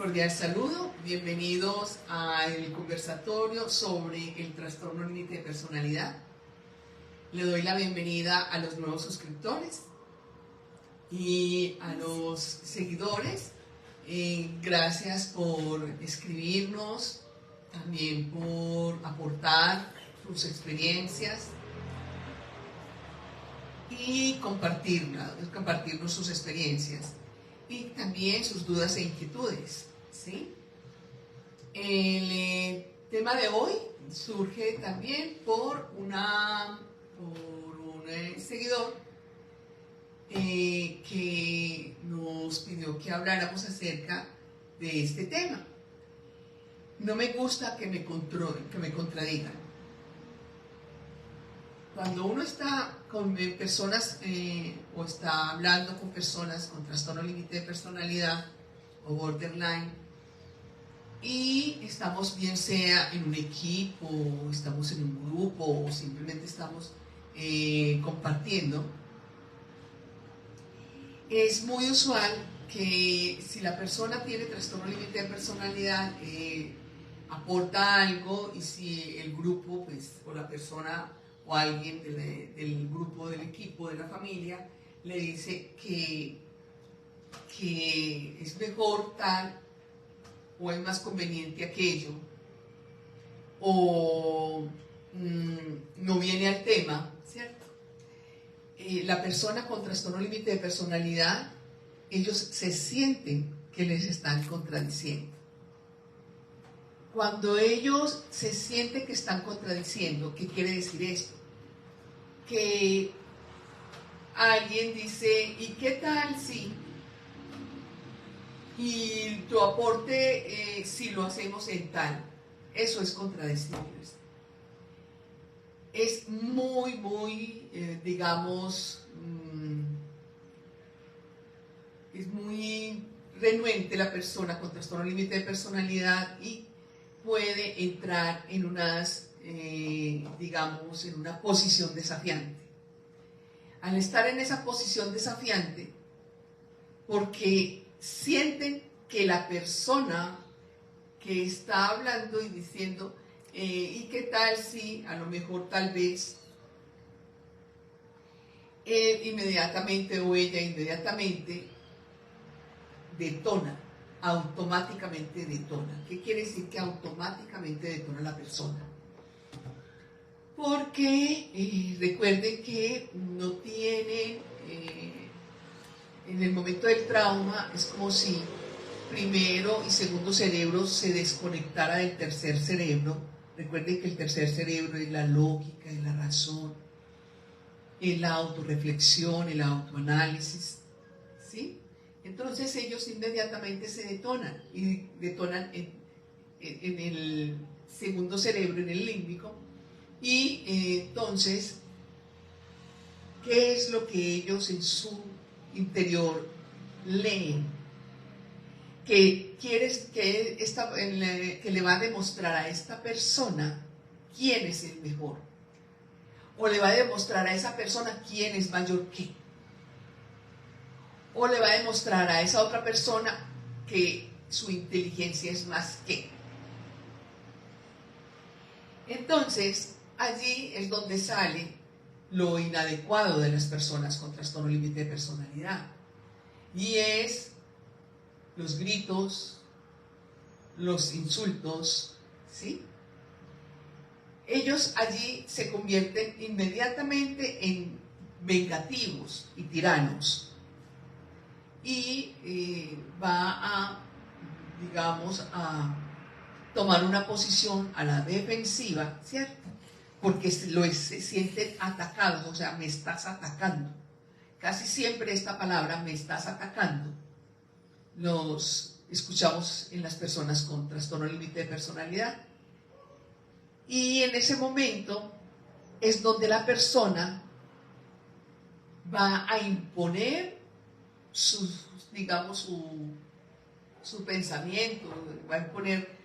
Cordial saludo, bienvenidos al conversatorio sobre el trastorno límite de personalidad. Le doy la bienvenida a los nuevos suscriptores y a los seguidores. Gracias por escribirnos, también por aportar sus experiencias y compartirnos sus experiencias y también sus dudas e inquietudes, ¿sí? El tema de hoy surge también por un seguidor que nos pidió que habláramos acerca de este tema. No me gusta que me contradigan. Cuando uno está con personas o está hablando con personas con trastorno límite de personalidad o borderline y estamos bien sea en un equipo, o estamos en un grupo o simplemente estamos compartiendo, es muy usual que si la persona tiene trastorno límite de personalidad aporta algo, y si el grupo pues, o la persona o alguien del grupo, del equipo, de la familia le dice que es mejor tal o es más conveniente aquello o no viene al tema, ¿cierto? La persona con trastorno límite de personalidad, ellos se sienten que les están contradiciendo. Cuando ellos se sienten que están contradiciendo, ¿qué quiere decir esto? Que alguien dice, ¿y qué tal si? Y tu aporte, si lo hacemos en tal, eso es contradecir. Es muy, digamos, es muy renuente la persona con trastorno límite de personalidad y puede entrar en digamos, en una posición desafiante. Al estar en esa posición desafiante, porque sienten que la persona que está hablando y diciendo, ¿y qué tal si, a lo mejor, tal vez, él inmediatamente o ella inmediatamente detona, automáticamente detona? ¿Qué quiere decir que automáticamente detona la persona? Porque recuerden que no tienen, en el momento del trauma, es como si primero y segundo cerebro se desconectara del tercer cerebro. Recuerden que el tercer cerebro es la lógica, es la razón, es la autorreflexión, el autoanálisis, ¿sí? Entonces ellos inmediatamente se detonan y detonan en el segundo cerebro, en el límbico. Y entonces, ¿qué es lo que ellos en su interior leen? Que le va a demostrar a esta persona quién es el mejor, o le va a demostrar a esa persona quién es mayor que, o le va a demostrar a esa otra persona que su inteligencia es más que. Entonces, allí es donde sale lo inadecuado de las personas con trastorno límite de personalidad, y es los gritos, los insultos, ¿sí? Ellos allí se convierten inmediatamente en vengativos y tiranos, y va a, digamos, a tomar una posición a la defensiva, ¿cierto? Porque se sienten atacados, o sea, me estás atacando. Casi siempre esta palabra, me estás atacando, los escuchamos en las personas con trastorno límite de personalidad. Y en ese momento es donde la persona va a imponer su pensamiento, va a imponer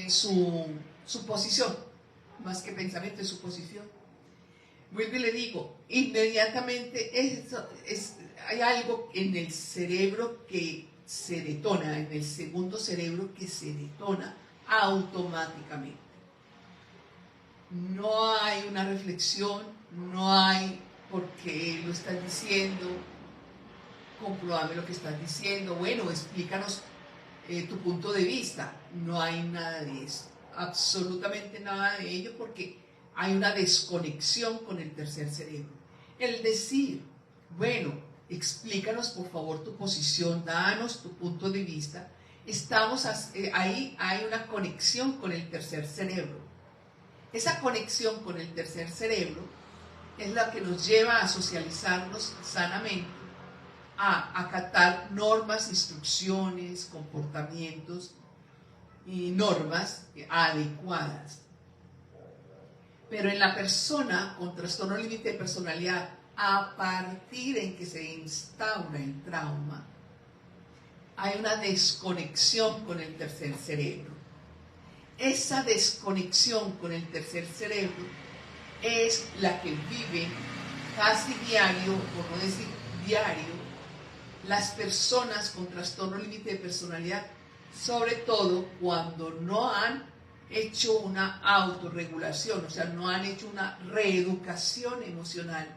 su posición, más que pensamiento, es su posición. Vuelvo y le digo, inmediatamente hay algo en el cerebro que se detona, en el segundo cerebro que se detona automáticamente. No hay una reflexión, no hay por qué lo estás diciendo, comprobame lo que estás diciendo, bueno, explícanos tu punto de vista. No hay nada de eso, absolutamente nada de ello, porque hay una desconexión con el tercer cerebro. El decir, bueno, explícanos por favor tu posición, danos tu punto de vista, ahí hay una conexión con el tercer cerebro. Esa conexión con el tercer cerebro es la que nos lleva a socializarnos sanamente, a acatar normas, instrucciones, comportamientos y normas adecuadas. Pero en la persona con trastorno límite de personalidad, a partir en que se instaura el trauma, hay una desconexión con el tercer cerebro. Esa desconexión con el tercer cerebro es la que viven casi diario, por no decir diario, las personas con trastorno límite de personalidad, sobre todo cuando no han hecho una autorregulación, o sea, no han hecho una reeducación emocional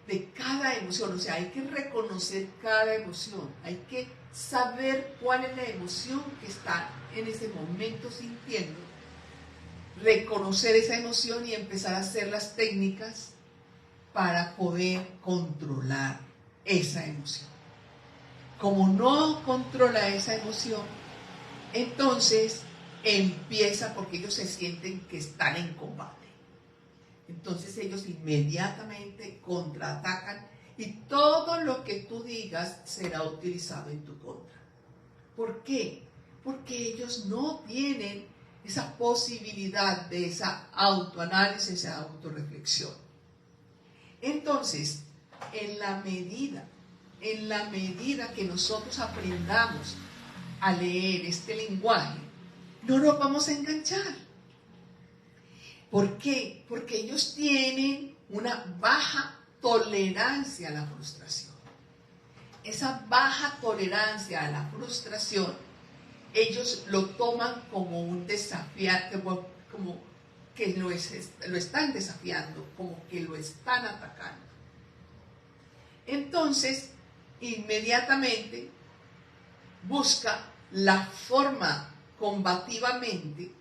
de cada emoción. O sea, hay que reconocer cada emoción, hay que saber cuál es la emoción que está en ese momento sintiendo, reconocer esa emoción y empezar a hacer las técnicas para poder controlar esa emoción. Como no controla esa emoción, entonces empieza, porque ellos se sienten que están en combate. Entonces ellos inmediatamente contraatacan y todo lo que tú digas será utilizado en tu contra. ¿Por qué? Porque ellos no tienen esa posibilidad de esa autoanálisis, esa autorreflexión. Entonces, en la medida que nosotros aprendamos a leer este lenguaje, no nos vamos a enganchar. ¿Por qué? Porque ellos tienen una baja tolerancia a la frustración. Esa baja tolerancia a la frustración, ellos lo toman como un desafío, como que lo están desafiando, como que lo están atacando. Entonces, inmediatamente busca la forma combativamente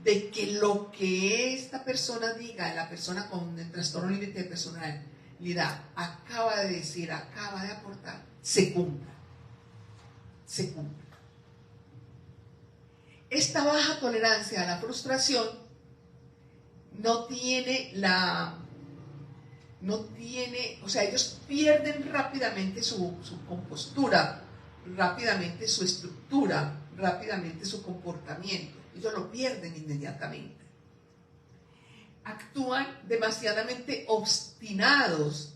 de que lo que esta persona diga, la persona con el trastorno límite de personalidad acaba de decir, acaba de aportar, se cumpla. Se cumpla. Esta baja tolerancia a la frustración o sea, ellos pierden rápidamente su compostura, rápidamente su estructura, rápidamente su comportamiento. Ellos lo pierden inmediatamente. Actúan demasiadamente obstinados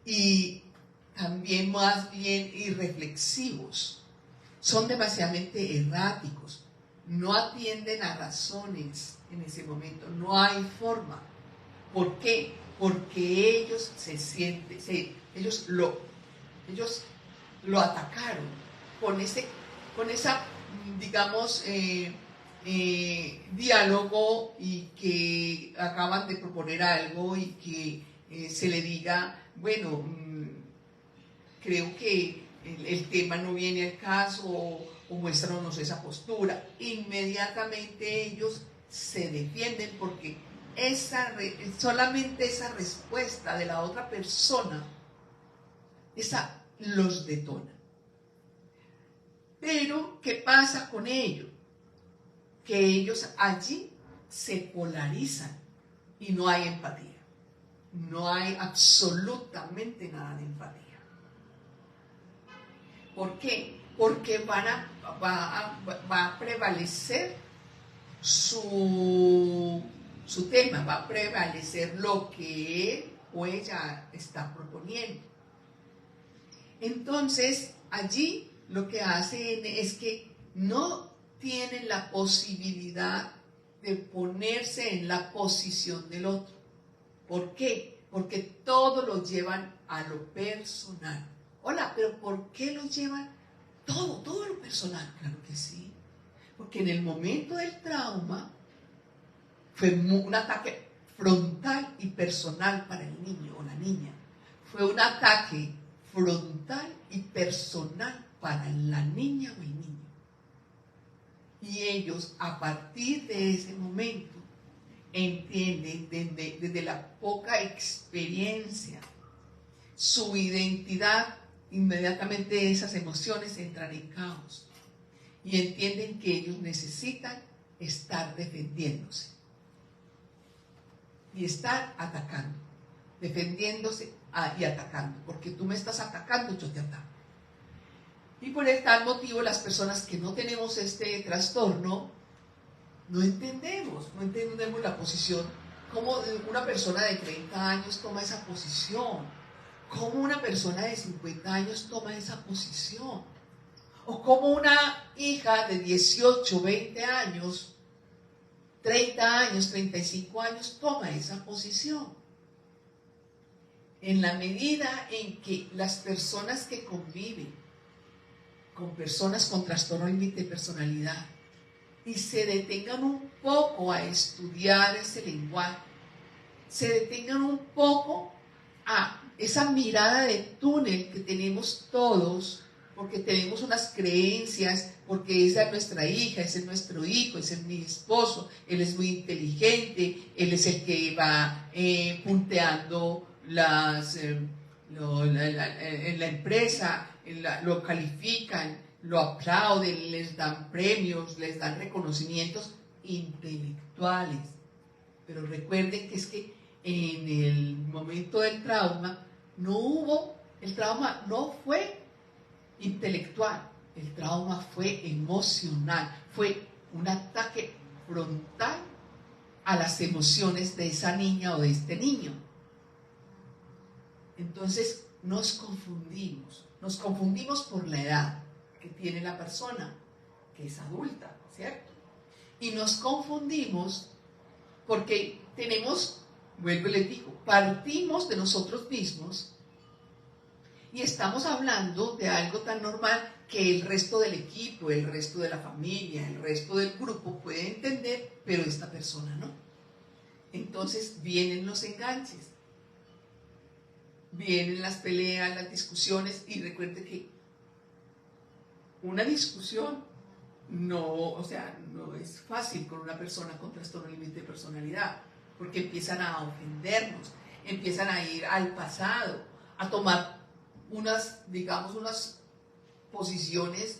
y también más bien irreflexivos. Son demasiadamente erráticos. No atienden a razones en ese momento. No hay forma. ¿Por qué? Porque ellos ellos lo atacaron con esa, digamos, diálogo, y que acaban de proponer algo y que se le diga, bueno, creo que el tema no viene al caso, o muéstranos esa postura. Inmediatamente ellos se defienden, porque solamente esa respuesta de la otra persona, esa los detona. Pero, ¿qué pasa con ello? Que ellos allí se polarizan y no hay empatía. No hay absolutamente nada de empatía. ¿Por qué? Porque va a prevalecer su tema, va a prevalecer lo que él o ella está proponiendo. Entonces, allí lo que hacen es que no tienen la posibilidad de ponerse en la posición del otro. ¿Por qué? Porque todo lo llevan a lo personal. Hola, pero ¿por qué lo llevan Todo lo personal, claro que sí. Porque en el momento del trauma fue un ataque frontal y personal para el niño o la niña. Fue un ataque frontal y personal para la niña o el niño. Y ellos, a partir de ese momento, entienden desde la poca experiencia, su identidad, inmediatamente esas emociones entran en caos. Y entienden que ellos necesitan estar defendiéndose. Y estar atacando, defendiéndose y atacando. Porque tú me estás atacando, yo te ataco. Y por tal motivo las personas que no tenemos este trastorno no entendemos la posición. ¿Cómo una persona de 30 años toma esa posición? ¿Cómo una persona de 50 años toma esa posición? O cómo una hija de 18, 20 años, 30 años, 35 años toma esa posición. En la medida en que las personas que conviven con personas con trastorno límite de personalidad y se detengan un poco a estudiar ese lenguaje, se detengan un poco a esa mirada de túnel que tenemos todos, porque tenemos unas creencias, porque esa es nuestra hija, ese es nuestro hijo, ese es mi esposo, él es muy inteligente, él es el que va punteando en la empresa, lo califican, lo aplauden, les dan premios, les dan reconocimientos intelectuales. Pero recuerden que es que en el momento del trauma el trauma no fue intelectual, el trauma fue emocional, fue un ataque frontal a las emociones de esa niña o de este niño. Entonces nos confundimos por la edad que tiene la persona, que es adulta, ¿cierto? Y nos confundimos porque vuelvo y les digo, partimos de nosotros mismos y estamos hablando de algo tan normal que el resto del equipo, el resto de la familia, el resto del grupo puede entender, pero esta persona no. Entonces vienen los enganches, vienen las peleas, las discusiones, y recuerde que una discusión no es fácil con una persona con trastorno límite de personalidad, porque empiezan a ofendernos, empiezan a ir al pasado, a tomar unas posiciones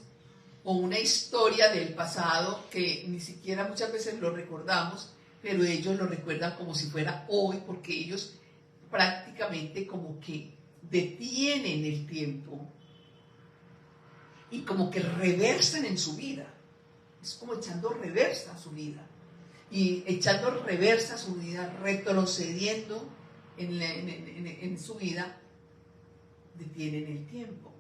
o una historia del pasado que ni siquiera muchas veces lo recordamos, pero ellos lo recuerdan como si fuera hoy, porque ellos prácticamente como que detienen el tiempo y como que reversan en su vida. Es como echando reversa a su vida. Y echando reversa a su vida, retrocediendo en su vida, detienen el tiempo.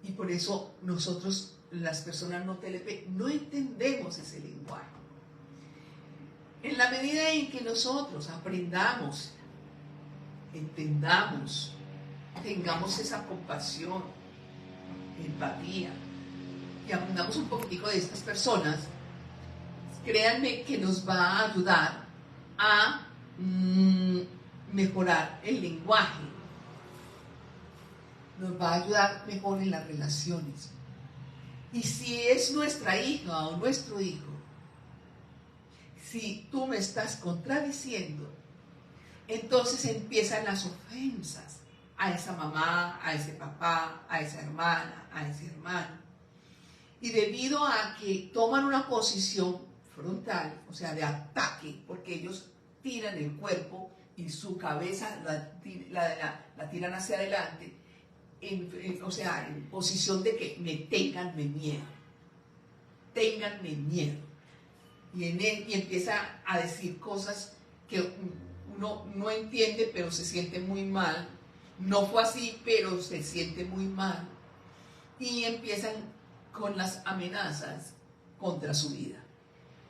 Y por eso nosotros, las personas no TLP, no entendemos ese lenguaje. En la medida en que nosotros aprendamos, entendamos, tengamos esa compasión, empatía, y aprendamos un poquitico de estas personas, créanme que nos va a ayudar a mejorar el lenguaje, nos va a ayudar mejor en las relaciones. Y si es nuestra hija o nuestro hijo, si tú me estás contradiciendo, entonces empiezan las ofensas a esa mamá, a ese papá, a esa hermana, a ese hermano. Y debido a que toman una posición frontal, o sea, de ataque, porque ellos tiran el cuerpo y su cabeza la tiran hacia adelante, en posición de que ténganme miedo. Y empieza a decir cosas que uno no entiende, pero se siente muy mal. No fue así, pero se siente muy mal. Y empiezan con las amenazas contra su vida.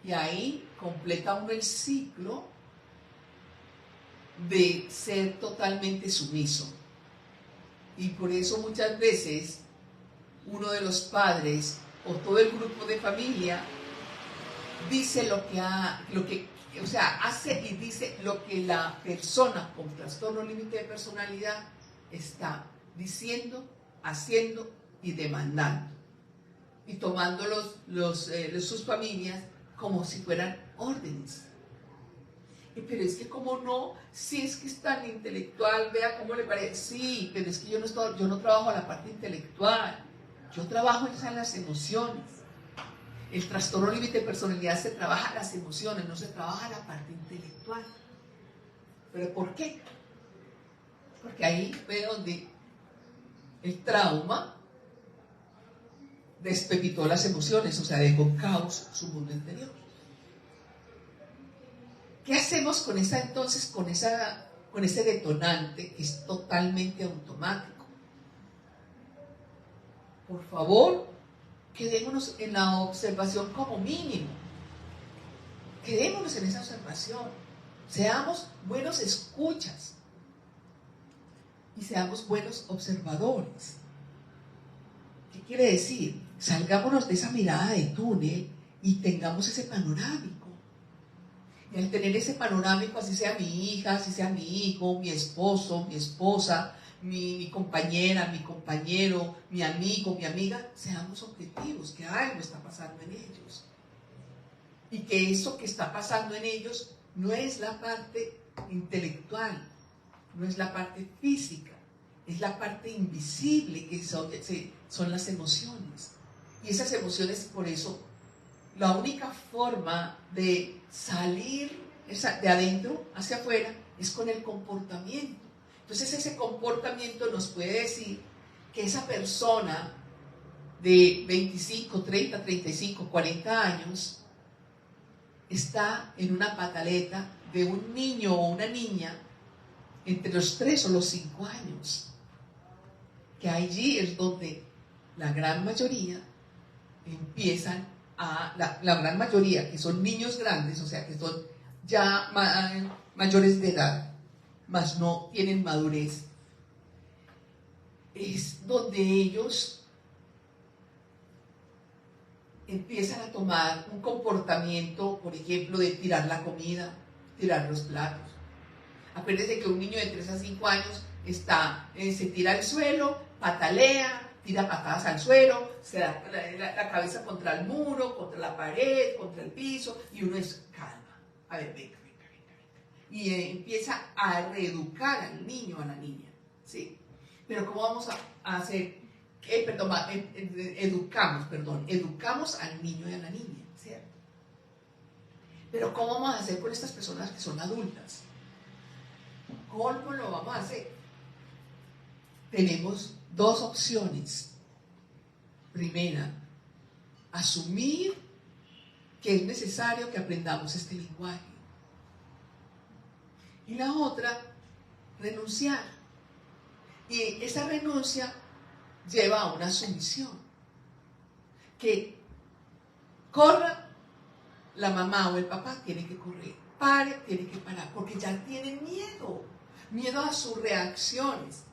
Y ahí completa uno el ciclo de ser totalmente sumiso. Y por eso muchas veces uno de los padres o todo el grupo de familia dice hace y dice lo que la persona con trastorno límite de personalidad está diciendo, haciendo y demandando, y tomando sus familias como si fueran órdenes. Pero es que como no, si es que es tan intelectual, vea cómo le parece. Sí, pero es que yo no trabajo la parte intelectual, yo trabajo en las emociones. El trastorno límite de personalidad se trabaja las emociones, no se trabaja la parte intelectual. ¿Pero por qué? Porque ahí fue donde el trauma despepitó las emociones, o sea, dejó caos su mundo interior. ¿Qué hacemos con esa entonces, con ese detonante que es totalmente automático? Por favor, quedémonos en la observación como mínimo. Quedémonos en esa observación. Seamos buenos escuchas y seamos buenos observadores. ¿Qué quiere decir? Salgámonos de esa mirada de túnel y tengamos ese panorámico. Y al tener ese panorámico, así sea mi hija, así sea mi hijo, mi esposo, mi esposa, mi compañera, mi compañero, mi amigo, mi amiga, seamos objetivos, que algo está pasando en ellos. Y que eso que está pasando en ellos no es la parte intelectual, no es la parte física, es la parte invisible que son las emociones. Y esas emociones, por eso, la única forma de salir de adentro hacia afuera es con el comportamiento. Entonces ese comportamiento nos puede decir que esa persona de 25, 30, 35, 40 años está en una pataleta de un niño o una niña entre los 3 o los 5 años, que allí es donde la gran mayoría empiezan la gran mayoría, que son niños grandes, o sea, que son ya mayores de edad, mas no tienen madurez, es donde ellos empiezan a tomar un comportamiento, por ejemplo, de tirar la comida, tirar los platos. Acuérdense que un niño de 3 a 5 años se tira al suelo, patalea, tira patadas al suelo, se da la cabeza contra el muro, contra la pared, contra el piso, y uno es calma. A ver, venga. Y empieza a reeducar al niño, a la niña, ¿sí? Pero ¿cómo vamos a hacer? Educamos al niño y a la niña, ¿cierto? Pero ¿cómo vamos a hacer con estas personas que son adultas? ¿Cómo lo vamos a hacer? Tenemos 2 opciones. Primera, asumir que es necesario que aprendamos este lenguaje. Y la otra, renunciar. Y esa renuncia lleva a una sumisión. Que corra la mamá o el papá, tiene que correr. Pare, tiene que parar, porque ya tienen miedo a sus reacciones.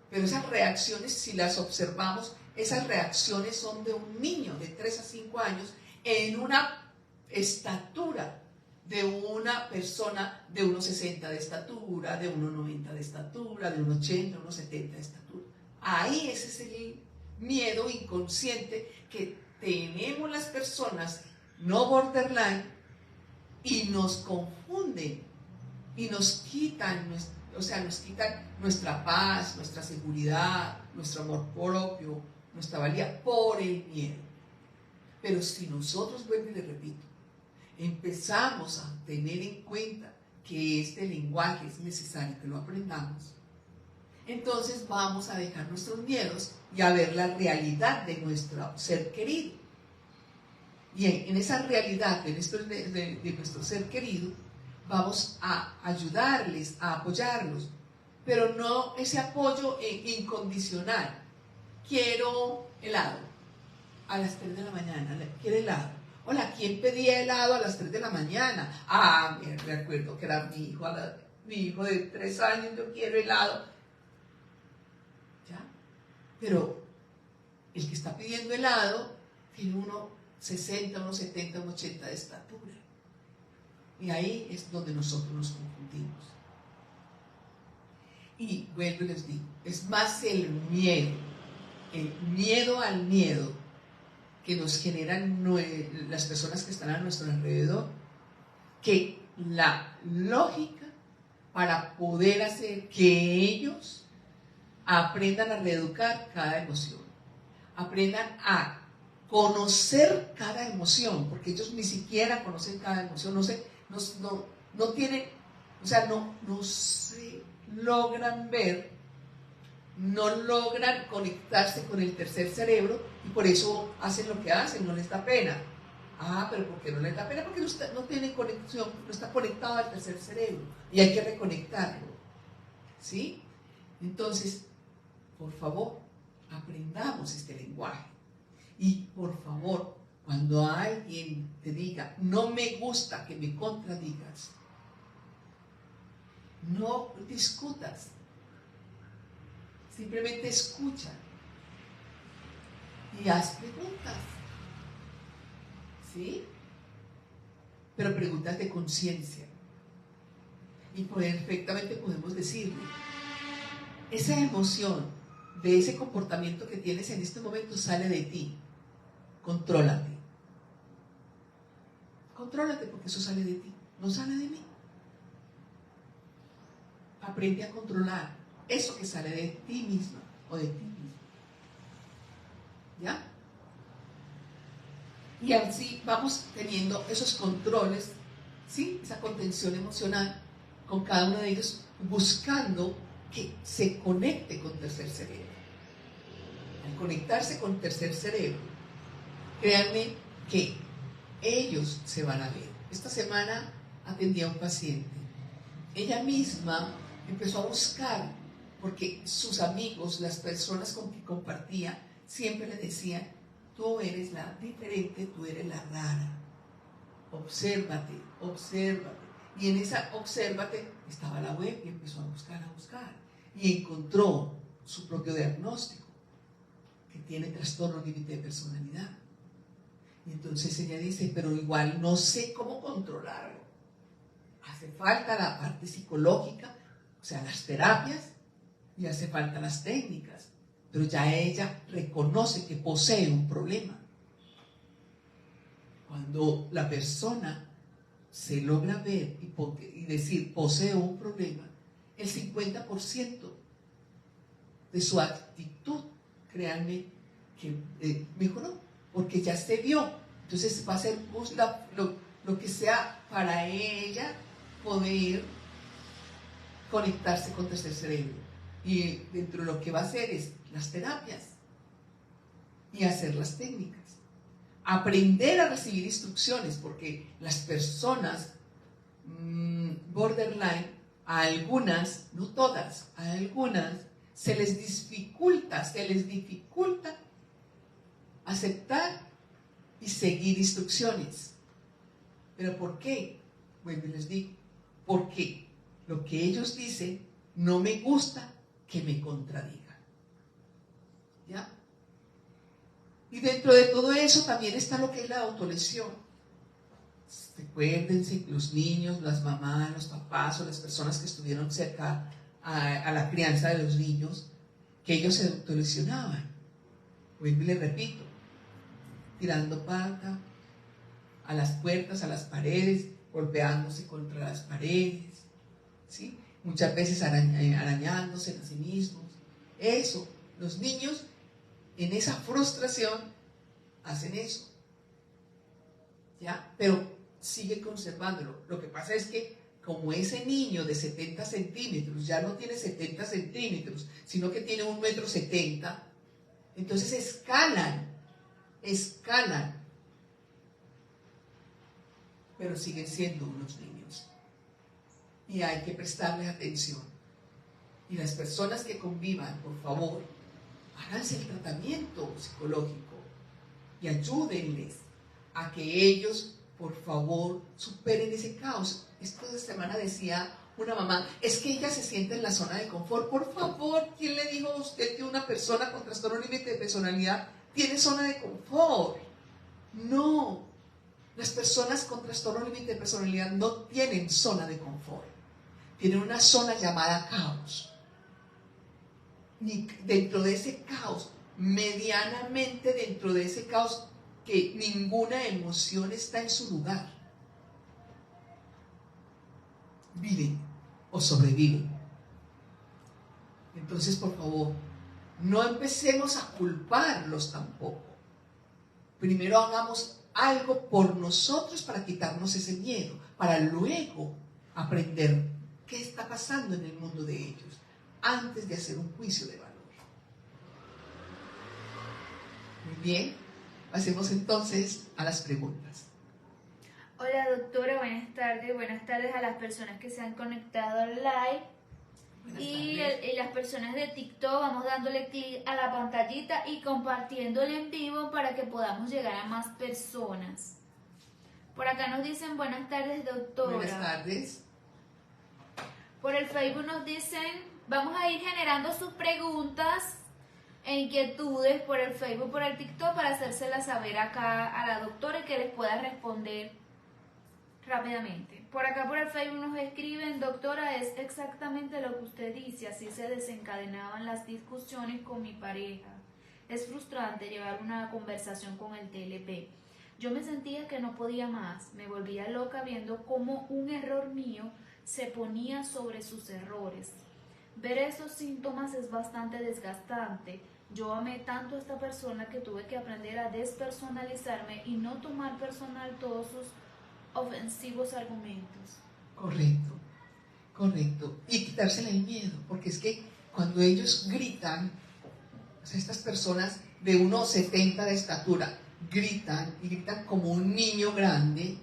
Pero esas reacciones, si las observamos, esas reacciones son de un niño de 3 a 5 años en una estatura de una persona de 1,60 de estatura, de 1,90 de estatura, de 1,80, 1,70 de estatura. Ahí ese es el miedo inconsciente que tenemos las personas no borderline y nos confunden y nos quitan nuestra paz, nuestra seguridad, nuestro amor propio, nuestra valía por el miedo. Pero si nosotros, vuelvo y le repito, empezamos a tener en cuenta que este lenguaje es necesario que lo aprendamos, entonces vamos a dejar nuestros miedos y a ver la realidad de nuestro ser querido. Y en esa realidad de nuestro ser querido, vamos a ayudarles, a apoyarlos, pero no ese apoyo incondicional. Quiero helado a las 3 de la mañana, quiero helado. Hola, ¿quién pedía helado a las 3 de la mañana? Me acuerdo que era mi hijo de 3 años, yo quiero helado. ¿Ya? Pero el que está pidiendo helado tiene 1,60, 1,70, 1,80 de estatura. Y ahí es donde nosotros nos confundimos. Y vuelvo y les digo, es más el miedo al miedo que nos generan las personas que están a nuestro alrededor, que la lógica para poder hacer que ellos aprendan a reeducar cada emoción, aprendan a conocer cada emoción, porque ellos ni siquiera conocen cada emoción, no tienen, o sea, no se logran ver, no logran conectarse con el tercer cerebro y por eso hacen lo que hacen, no les da pena. Ah, pero ¿por qué no les da pena? Porque no tiene conexión, no está conectado al tercer cerebro y hay que reconectarlo, ¿sí? Entonces, por favor, aprendamos este lenguaje y por favor, cuando alguien te diga, no me gusta que me contradigas, no discutas, simplemente escucha y haz preguntas, ¿sí? Pero preguntas de conciencia. Y perfectamente podemos decirle, esa emoción de ese comportamiento que tienes en este momento sale de ti, contrólate. Contrólate porque eso sale de ti, no sale de mí. Aprende a controlar eso que sale de ti misma o de ti mismo. ¿Ya? Y así vamos teniendo esos controles, ¿sí? Esa contención emocional con cada uno de ellos, buscando que se conecte con tercer cerebro. Al conectarse con tercer cerebro, créanme que ellos se van a ver. Esta semana atendí a un paciente. Ella misma empezó a buscar, porque sus amigos, las personas con que compartía, siempre le decían, tú eres la diferente, tú eres la rara. Obsérvate, obsérvate. Y en esa obsérvate estaba la web y empezó a buscar. Y encontró su propio diagnóstico, que tiene trastorno límite de personalidad. Y entonces ella dice, pero igual no sé cómo controlarlo. Hace falta la parte psicológica, o sea, las terapias, y hace falta las técnicas. Pero ya ella reconoce que posee un problema. Cuando la persona se logra ver y decir posee un problema, el 50% de su actitud, créanme, que mejoró, porque ya se vio. Entonces va a ser lo que sea para ella poder conectarse con tercer cerebro. Y dentro de lo que va a hacer es las terapias y hacer las técnicas. Aprender a recibir instrucciones, porque las personas borderline, a algunas, no todas, a algunas se les dificulta aceptar y seguir instrucciones. ¿Pero por qué? Bueno, les digo, porque lo que ellos dicen no me gusta que me contradigan. ¿Ya? Y dentro de todo eso también está lo que es la autolesión. Recuérdense, los niños, las mamás, los papás o las personas que estuvieron cerca a la crianza de los niños, que ellos se autolesionaban. Vuelvo y les repito, tirando pata a las puertas, a las paredes, golpeándose contra las paredes, ¿sí? Muchas veces arañándose a sí mismos. Eso, los niños en esa frustración hacen eso, ¿ya? Pero sigue conservándolo. Lo que pasa es que como ese niño de 70 centímetros ya no tiene 70 centímetros, sino que tiene 1,70 m, entonces escalan, pero siguen siendo unos niños. Y hay que prestarles atención. Y las personas que convivan, por favor, háganse el tratamiento psicológico y ayúdenles a que ellos, por favor, superen ese caos. Esta semana decía una mamá, es que ella se siente en la zona de confort. Por favor, ¿quién le dijo a usted que una persona con trastorno límite de personalidad tiene zona de confort. No, las personas con trastorno límite de personalidad no tienen zona de confort. Tienen una zona llamada caos. Y dentro de ese caos, medianamente dentro de ese caos, que ninguna emoción está en su lugar, viven o sobreviven. Entonces, por favor, no empecemos a culparlos tampoco. Primero hagamos algo por nosotros para quitarnos ese miedo, para luego aprender qué está pasando en el mundo de ellos, antes de hacer un juicio de valor. Muy bien, pasemos entonces a las preguntas. Hola doctora, buenas tardes. Buenas tardes a las personas que se han conectado al live. Y las personas de TikTok, vamos dándole clic a la pantallita y compartiéndole en vivo para que podamos llegar a más personas. Por acá nos dicen buenas tardes, doctora. Buenas tardes. Por el Facebook nos dicen, vamos a ir generando sus preguntas e inquietudes por el Facebook, por el TikTok, para hacérselas saber acá a la doctora y que les pueda responder rápidamente. Por acá por el Facebook nos escriben, doctora, es exactamente lo que usted dice, así se desencadenaban las discusiones con mi pareja. Es frustrante llevar una conversación con el TLP. Yo me sentía que no podía más, me volvía loca viendo cómo un error mío se ponía sobre sus errores. Ver esos síntomas es bastante desgastante. Yo amé tanto a esta persona que tuve que aprender a despersonalizarme y no tomar personal todos sus ofensivos argumentos. Correcto, correcto. Y quitársele el miedo, porque es que cuando ellos gritan, o sea, estas personas de 1,70 de estatura gritan y gritan como un niño grande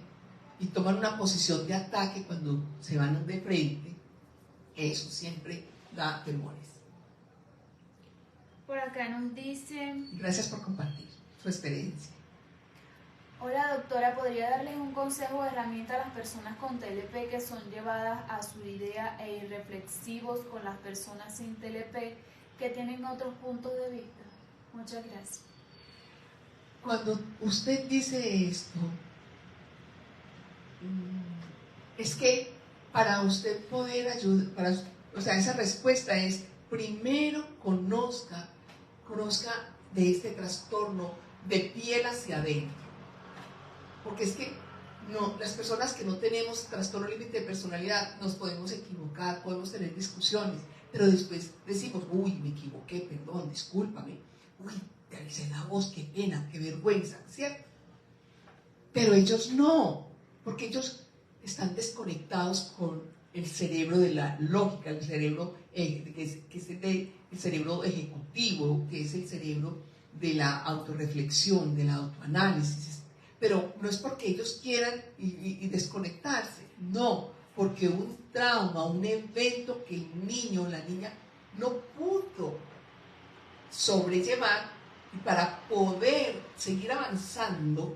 y toman una posición de ataque cuando se van de frente, eso siempre da temores. Por acá nos dicen, gracias por compartir su experiencia. Hola doctora, ¿podría darles un consejo o herramienta a las personas con TLP que son llevadas a su idea e irreflexivos con las personas sin TLP que tienen otros puntos de vista? Muchas gracias. Cuando usted dice esto, es que para usted poder ayudar, o sea, esa respuesta es, primero conozca de este trastorno de piel hacia adentro. Porque es que no, las personas que no tenemos trastorno límite de personalidad nos podemos equivocar, podemos tener discusiones, pero después decimos, uy, me equivoqué, perdón, discúlpame, uy, te alcé la voz, qué pena, qué vergüenza, ¿cierto? Pero ellos no, porque ellos están desconectados con el cerebro de la lógica, el cerebro que es el cerebro ejecutivo, que es el cerebro de la autorreflexión, del autoanálisis. Pero no es porque ellos quieran y desconectarse, no, porque un trauma, un evento que el niño o la niña no pudo sobrellevar, y para poder seguir avanzando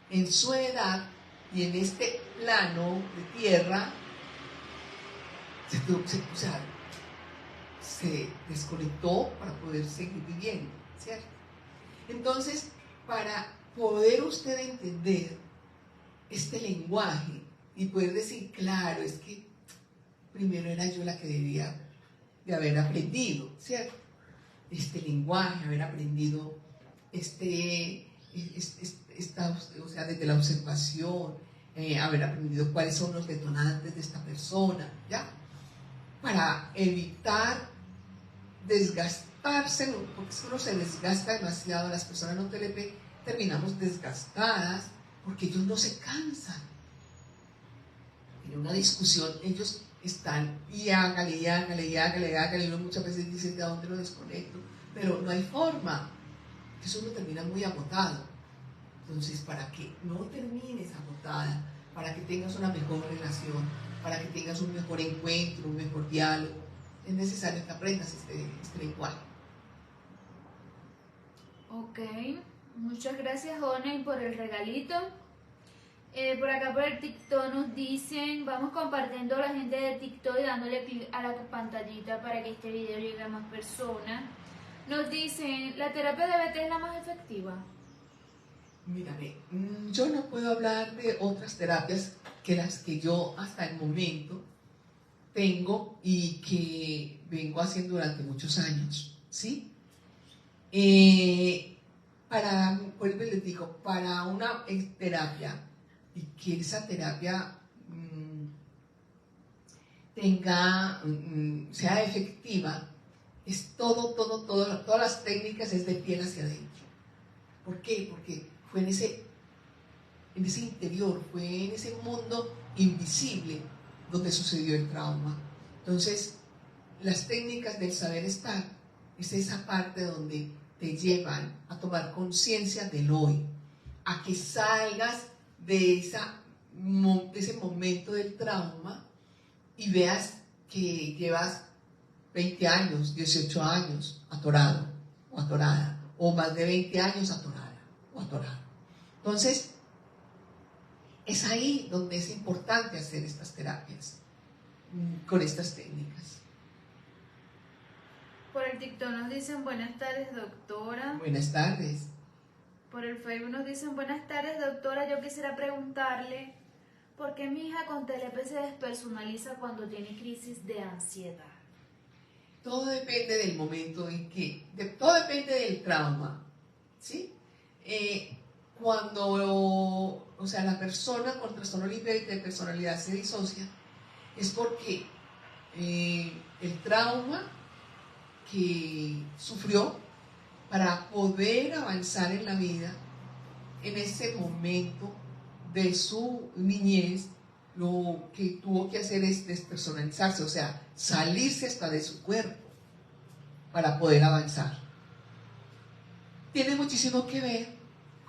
en su edad y en este plano de tierra, se desconectó para poder seguir viviendo, ¿cierto? Entonces, para poder usted entender este lenguaje y poder decir, claro, es que primero era yo la que debía de haber aprendido, ¿cierto? Este lenguaje, haber aprendido o sea, desde la observación, haber aprendido cuáles son los detonantes de esta persona, ¿ya? Para evitar desgastarse, porque si uno se desgasta demasiado, las personas no TLP terminamos desgastadas porque ellos no se cansan. En una discusión ellos están y hágale, y uno muchas veces dice, ¿de dónde lo desconecto? Pero no hay forma, eso uno termina muy agotado. Entonces, para que no termines agotada, para que tengas una mejor relación, para que tengas un mejor encuentro, un mejor diálogo, es necesario que aprendas este lenguaje. Ok, muchas gracias Oney por el regalito. Por acá por el TikTok nos dicen, vamos compartiendo a la gente de TikTok y dándole clic a la pantallita para que este video llegue a más personas. Nos dicen, ¿la terapia de BT es la más efectiva? Mírame, yo no puedo hablar de otras terapias que las que yo hasta el momento tengo y que vengo haciendo durante muchos años, ¿sí? Vuelvo y les digo, para una terapia y que esa terapia sea efectiva, es todas las técnicas es de piel hacia adentro. ¿Por qué? Porque fue en ese interior, fue en ese mundo invisible donde sucedió el trauma. Entonces, las técnicas del saber estar es esa parte donde te llevan a tomar conciencia del hoy, a que salgas de ese momento del trauma y veas que llevas 20 años, 18 años atorado o atorada, o más de 20 años atorada o atorado. Entonces, es ahí donde es importante hacer estas terapias con estas técnicas. Por el TikTok nos dicen, buenas tardes, doctora. Buenas tardes. Por el Facebook nos dicen, buenas tardes, doctora. Yo quisiera preguntarle, ¿por qué mi hija con TLP se despersonaliza cuando tiene crisis de ansiedad? Todo depende del momento en que, todo depende del trauma, ¿sí? Cuando, la persona con trastorno límite de personalidad se disocia, es porque el trauma que sufrió para poder avanzar en la vida, en ese momento de su niñez, lo que tuvo que hacer es despersonalizarse, o sea, salirse hasta de su cuerpo para poder avanzar. Tiene muchísimo que ver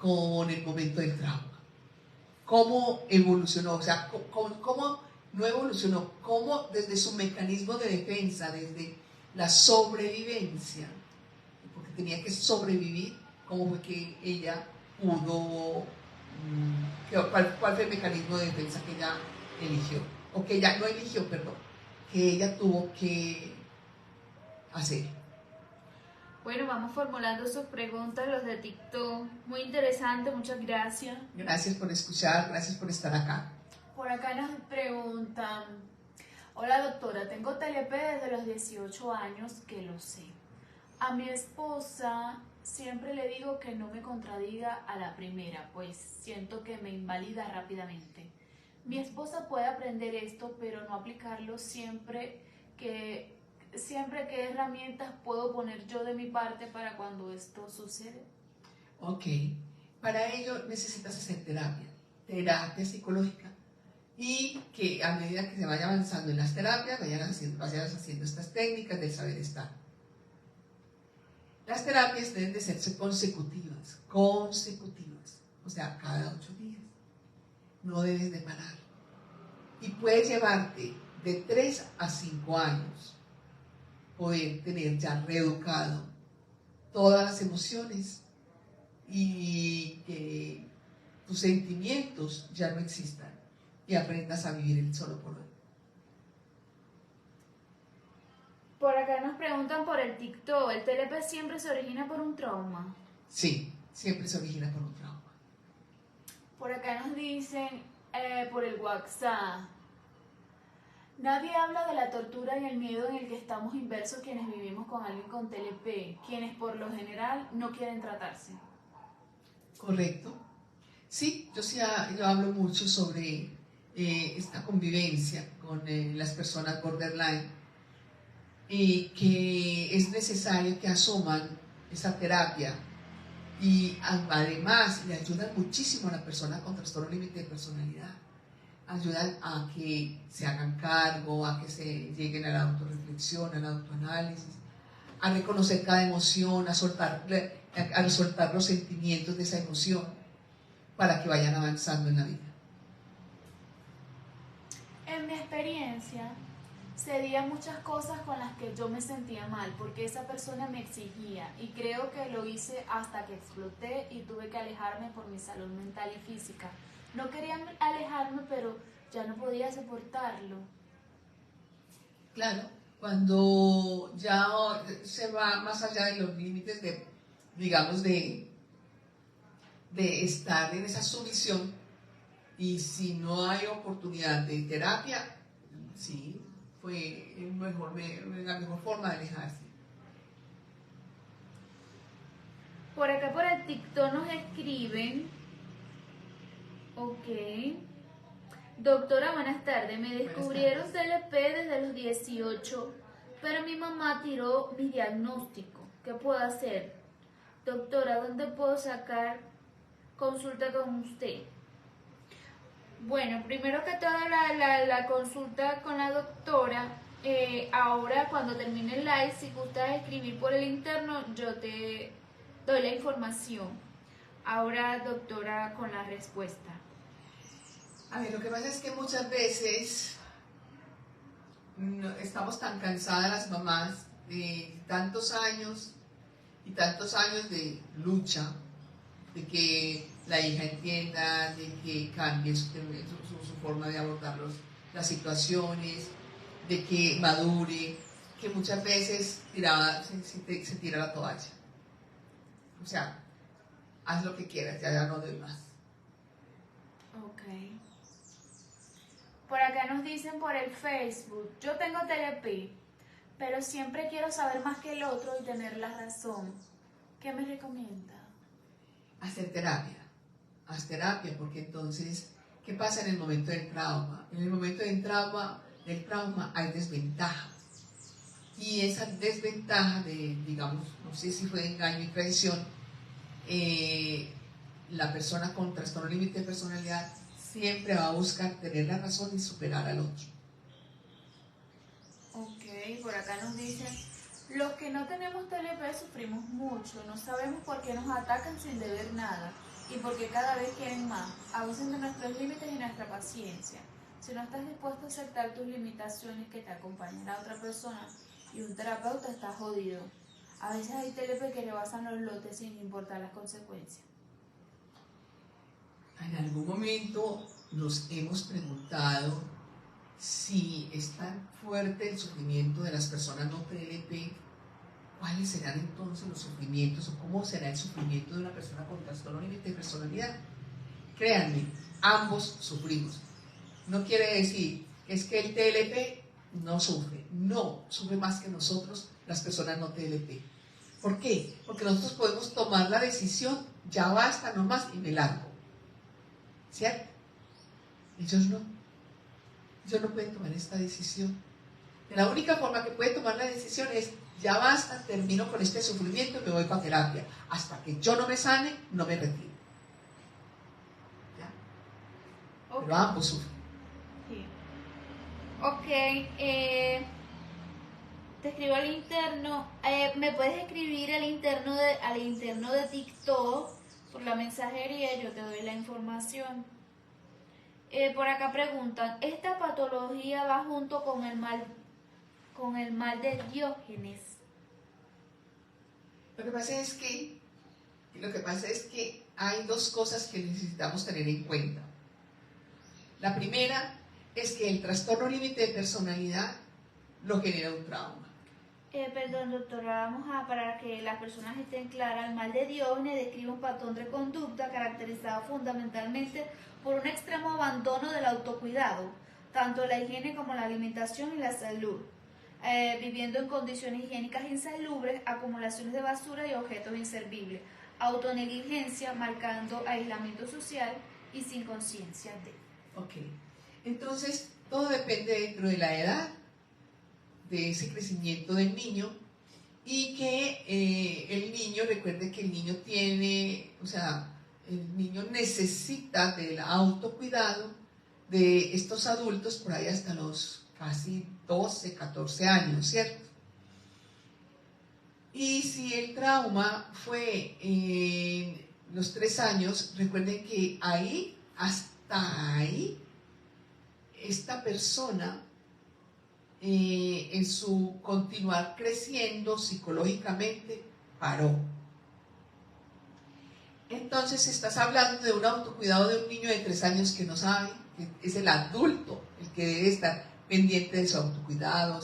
con el momento del trauma. Cómo evolucionó, o sea, cómo no evolucionó, cómo desde su mecanismo de defensa, desde la sobrevivencia, porque tenía que sobrevivir, cómo fue que ella pudo, cuál fue el mecanismo de defensa que ella eligió, o que ella no eligió, perdón, que ella tuvo que hacer. Bueno, vamos formulando sus preguntas, los de TikTok. Muy interesante, muchas gracias. Gracias por escuchar, gracias por estar acá. Por acá nos preguntan, hola doctora, tengo TLP desde los 18 años, que lo sé. A mi esposa siempre le digo que no me contradiga a la primera, pues siento que me invalida rápidamente. Mi esposa puede aprender esto, pero no aplicarlo siempre que herramientas puedo poner yo de mi parte para cuando esto sucede. Ok, para ello necesitas hacer terapia psicológica, y que a medida que se vaya avanzando en las terapias vayas haciendo estas técnicas del saber estar. Las terapias deben de ser consecutivas, o sea, cada 8 días. No debes de parar. Y puedes llevarte de 3 a 5 años poder tener ya reeducado todas las emociones y que tus sentimientos ya no existan y aprendas a vivir el solo por hoy. Por acá nos preguntan por el TikTok, ¿el TLP siempre se origina por un trauma? Sí, siempre se origina por un trauma. Por acá nos dicen por el WhatsApp, nadie habla de la tortura y el miedo en el que estamos inmersos quienes vivimos con alguien con TLP, quienes por lo general no quieren tratarse. Correcto. Sí, yo hablo mucho sobre esta convivencia con las personas borderline, y que es necesario que asuman esa terapia, y además le ayudan muchísimo a la persona con trastorno límite de personalidad. Ayudan a que se hagan cargo, a que se lleguen a la autorreflexión, al autoanálisis, a reconocer cada emoción, a soltar los sentimientos de esa emoción para que vayan avanzando en la vida. En mi experiencia, cedía muchas cosas con las que yo me sentía mal porque esa persona me exigía y creo que lo hice hasta que exploté y tuve que alejarme por mi salud mental y física. No quería alejarme, pero ya no podía soportarlo. Claro, Cuando ya se va más allá de los límites de, digamos, de estar en esa sumisión, y si no hay oportunidad de terapia, sí, fue la mejor forma de alejarse. Por acá por el TikTok nos escriben, ok. Doctora, buenas tardes. Me descubrieron TLP desde los 18, pero mi mamá tiró mi diagnóstico. ¿Qué puedo hacer? Doctora, ¿dónde puedo sacar consulta con usted? Bueno, primero que todo la consulta con la doctora, ahora cuando termine el live, si gustas escribir por el interno, yo te doy la información. Ahora, doctora, con la respuesta. A ver, lo que pasa es que muchas veces estamos tan cansadas las mamás de tantos años y tantos años de lucha, de que la hija entienda, de que cambie su forma de abordar las situaciones, de que madure, que muchas veces se tira la toalla. O sea, haz lo que quieras, ya no doy más. Ok. Por acá nos dicen por el Facebook, yo tengo TLP, pero siempre quiero saber más que el otro y tener la razón. ¿Qué me recomienda? Hacer terapia. Haz terapia, porque entonces, ¿qué pasa en el momento del trauma? En el momento del trauma hay desventaja. Y esa desventaja de, digamos, no sé si fue de engaño y traición, la persona con trastorno límite de personalidad siempre va a buscar tener la razón y superar al otro. Ok, por acá nos dicen, los que no tenemos TLP sufrimos mucho, no sabemos por qué nos atacan sin deber nada y porque cada vez quieren más, abusan de nuestros límites y nuestra paciencia. Si no estás dispuesto a aceptar tus limitaciones, que te acompañe a otra persona y un terapeuta, está jodido. A veces hay TLP que rebasan los lotes sin importar las consecuencias. En algún momento nos hemos preguntado si es tan fuerte el sufrimiento de las personas no TLP, ¿cuáles serán entonces los sufrimientos o cómo será el sufrimiento de una persona con trastorno límite de personalidad? Créanme, ambos sufrimos. No quiere decir que es que el TLP no sufre, no, sufre más que nosotros las personas no TLP. ¿Por qué? Porque nosotros podemos tomar la decisión, ya basta nomás y me largo. ¿Cierto? Ellos no. Ellos no pueden tomar esta decisión. La única forma que pueden tomar la decisión es, ya basta, termino con este sufrimiento y me voy para terapia. Hasta que yo no me sane, no me retiro. ¿Ya? Okay. Pero ambos sufren. Sí. Ok, te escribo al interno. ¿Me puedes escribir al interno de TikTok por la mensajería? Yo te doy la información. Por acá preguntan, ¿esta patología va junto con el mal de Diógenes? Lo que pasa es que hay dos cosas que necesitamos tener en cuenta. La primera es que el trastorno límite de personalidad lo genera un trauma. Perdón, doctora, para que las personas estén claras, el mal de Diógenes describe un patrón de conducta caracterizado fundamentalmente por un extremo abandono del autocuidado, tanto la higiene como la alimentación y la salud, viviendo en condiciones higiénicas insalubres, acumulaciones de basura y objetos inservibles, autonegligencia, marcando aislamiento social y sin conciencia de. Ok, entonces todo depende dentro de la edad, de ese crecimiento del niño, y que el niño, recuerde que el niño el niño necesita del autocuidado de estos adultos por ahí hasta los casi 12, 14 años, ¿cierto? Y si el trauma fue en los 3 años, recuerden que hasta ahí, esta persona en su continuar creciendo psicológicamente paró. Entonces estás hablando de un autocuidado de un niño de 3 años que no sabe, que es el adulto el que debe estar pendiente de su autocuidado,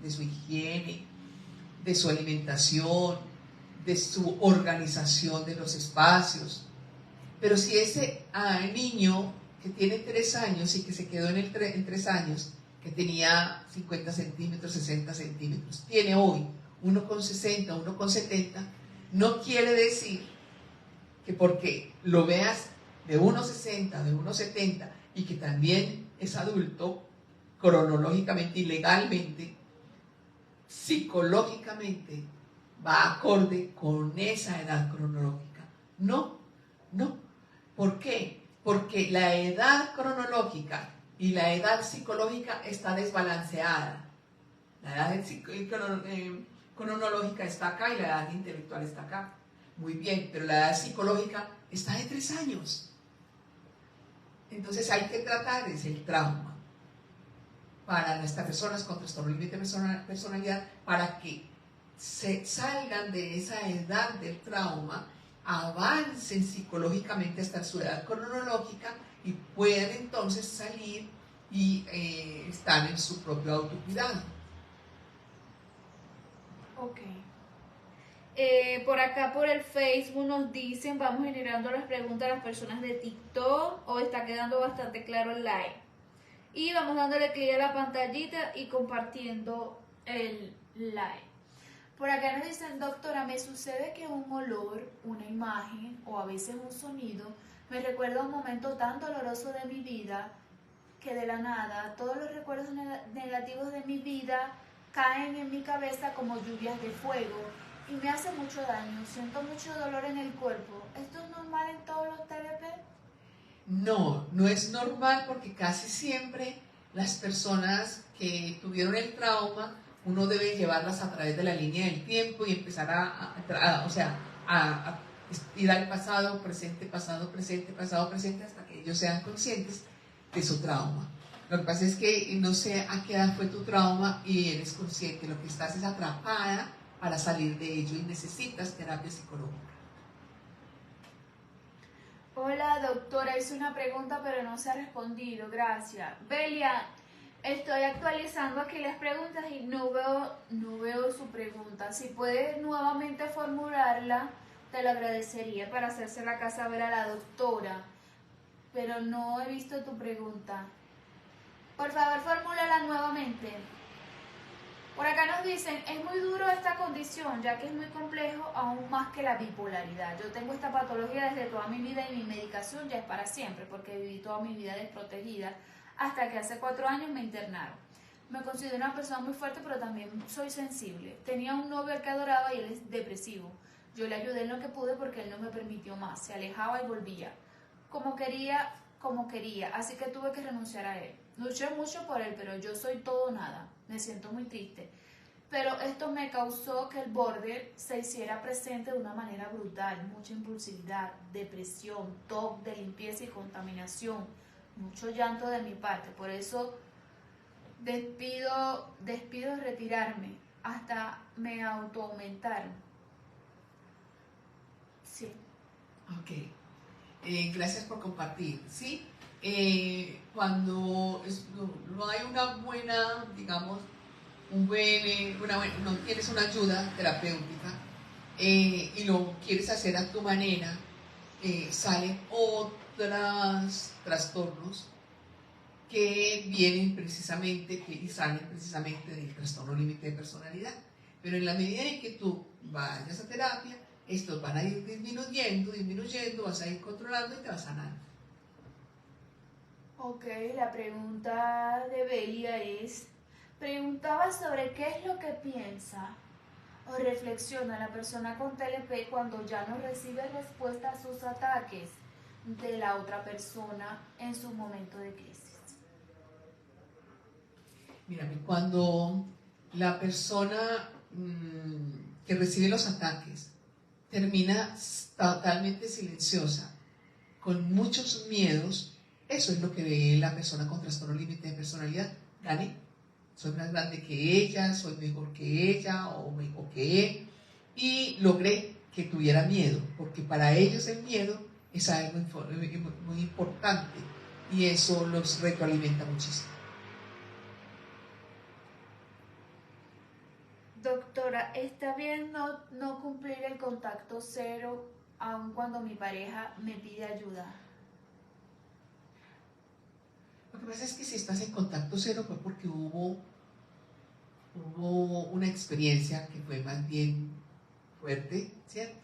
de su higiene, de su alimentación, de su organización de los espacios. Pero si ese niño que tiene 3 años y que se quedó en 3 años, que tenía 50 centímetros, 60 centímetros, tiene hoy 1,60, 1,70, no quiere decir que porque lo veas de 1,60, de 1,70 y que también es adulto, cronológicamente y legalmente, psicológicamente, va acorde con esa edad cronológica. No, no. ¿Por qué? Porque la edad cronológica y la edad psicológica está desbalanceada. La edad cronológica está acá y la edad intelectual está acá. Muy bien, pero la edad psicológica está de 3 años. Entonces hay que tratar es el trauma para estas personas con trastorno límite de personalidad, para que se salgan de esa edad del trauma, avancen psicológicamente hasta su edad cronológica y puedan entonces salir y estar en su propio autocuidado. Ok. Por acá por el Facebook nos dicen, vamos generando las preguntas a las personas de TikTok, o está quedando bastante claro el live. Y vamos dándole clic a la pantallita y compartiendo el live. Por acá nos dicen, doctora, me sucede que un olor, una imagen o a veces un sonido me recuerda un momento tan doloroso de mi vida que de la nada todos los recuerdos negativos de mi vida caen en mi cabeza como lluvias de fuego y me hace mucho daño, siento mucho dolor en el cuerpo. ¿Esto es normal en todos los TLP? No, no es normal, porque casi siempre las personas que tuvieron el trauma, uno debe llevarlas a través de la línea del tiempo y empezar a ir al pasado, presente, pasado, presente, hasta que ellos sean conscientes de su trauma. Lo que pasa es que no sé a qué edad fue tu trauma y eres consciente, lo que estás es atrapada para salir de ello y necesitas terapia psicológica. Hola doctora, hice una pregunta pero no se ha respondido, gracias. Belia, estoy actualizando aquí las preguntas y no veo su pregunta. Si puedes nuevamente formularla, te lo agradecería para hacérsela acá saber a la doctora. Pero no he visto tu pregunta. Por favor, formúlala nuevamente. Por acá nos dicen, es muy duro esta condición, ya que es muy complejo, aún más que la bipolaridad. Yo tengo esta patología desde toda mi vida y mi medicación ya es para siempre, porque viví toda mi vida desprotegida, hasta que hace 4 años me internaron. Me considero una persona muy fuerte, pero también soy sensible. Tenía un novio al que adoraba y él es depresivo. Yo le ayudé en lo que pude porque él no me permitió más, se alejaba y volvía. Como quería, así que tuve que renunciar a él. Luché mucho por él, pero yo soy todo o nada. Me siento muy triste. Pero esto me causó que el border se hiciera presente de una manera brutal. Mucha impulsividad, depresión, TOC de limpieza y contaminación. Mucho llanto de mi parte. Por eso despido retirarme. Hasta me autoaumentaron. Sí. Ok. Gracias por compartir. ¿Sí? Cuando no hay una buena, digamos, no tienes una ayuda terapéutica y lo quieres hacer a tu manera, salen otros trastornos que vienen precisamente, y salen precisamente del trastorno límite de personalidad. Pero en la medida en que tú vayas a terapia, estos van a ir disminuyendo, vas a ir controlando y te vas sanando. Ok, la pregunta de Belia preguntaba sobre qué es lo que piensa o reflexiona la persona con TLP cuando ya no recibe respuesta a sus ataques de la otra persona en su momento de crisis. Mírame, cuando la persona que recibe los ataques termina totalmente silenciosa, con muchos miedos, eso es lo que ve la persona con trastorno límite de personalidad. Gané, soy más grande que ella, soy mejor que ella o mejor que él, y logré que tuviera miedo, porque para ellos el miedo es algo muy importante y eso los retroalimenta muchísimo. Doctora, ¿está bien no cumplir el contacto cero aun cuando mi pareja me pide ayuda? Lo que pasa es que si estás en contacto cero fue porque hubo una experiencia que fue más bien fuerte, ¿cierto?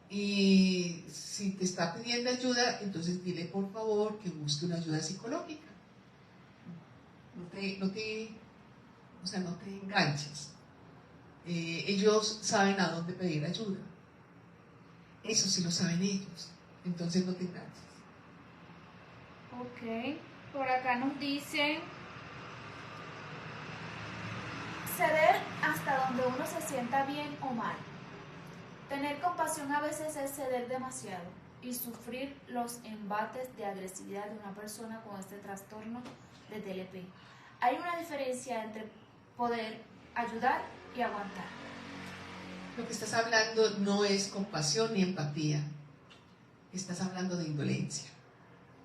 Y si te está pidiendo ayuda, entonces dile por favor que busque una ayuda psicológica. O sea, no te enganches. Ellos saben a dónde pedir ayuda. Eso sí lo saben ellos. Entonces no te enganches. Ok, por acá nos dicen ceder hasta donde uno se sienta bien o mal. Tener compasión a veces es ceder demasiado y sufrir los embates de agresividad de una persona con este trastorno de TLP. Hay una diferencia entre poder ayudar y aguantar. Lo que estás hablando no es compasión ni empatía. Estás hablando de indolencia.